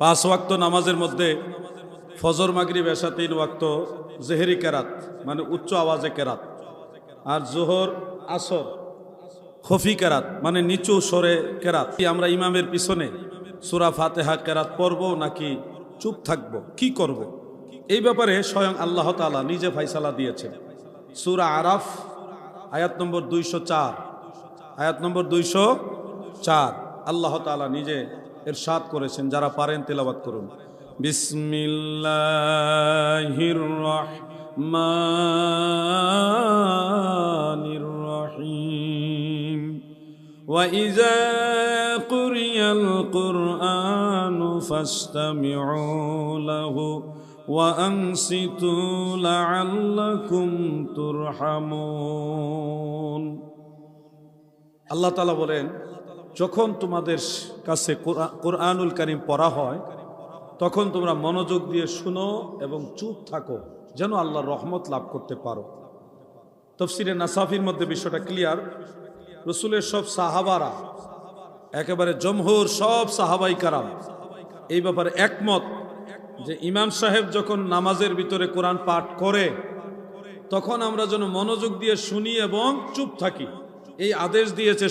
5 ওয়াক্ত নামাজের মধ্যে ফজর মাগরিব এশা 3 ওয়াক্ত জেহেরি কেরাত মানে উচ্চ আওয়াজে কেরাত, আর জোহর আসর খফি কেরাত মানে নিচু সরে কেরাত। আমরা ইমামের পিছনে সূরা ফাতিহা কেরাত পড়ব নাকি চুপ থাকব, কি করব, এই ব্যাপারে স্বয়ং আল্লাহ তাআলা নিজে ফয়সালা দিয়েছেন। সূরা আরাফ আয়াত নম্বর 204, আয়াত নম্বর 204 আল্লাহ তাআলা নিজে ইরশাদ করেছেন। যারা পারেন তেলাওয়াত করুন। বিসমিল্লাহির রহমানির রহিম। ওয়া ইযা কুরিয়াল কুরআনু ফাসতামিউ লাহু ওয়া আনসিতু লাআল্লাকুম তুরহামুন। আল্লাহ তাআলা বলেন, যখন তোমাদের কাছে কোরআনুল কারীম পড়া হয় তখন তোমরা মনোযোগ দিয়ে শুনো এবং চুপ থাকো, যেন আল্লাহর রহমত লাভ করতে পারো। তাফসীরে নাসাফির মধ্যে বিষয়টা ক্লিয়ার। রাসূলের সব সাহাবারা, একেবারে জমহুর সব সাহাবাই কারাম এই ব্যাপারে একমত যে ইমাম সাহেব যখন নামাজের ভিতরে কোরআন পাঠ করে তখন আমরা যেন মনোযোগ দিয়ে শুনি এবং চুপ থাকি, এই আদেশ দিয়েছে।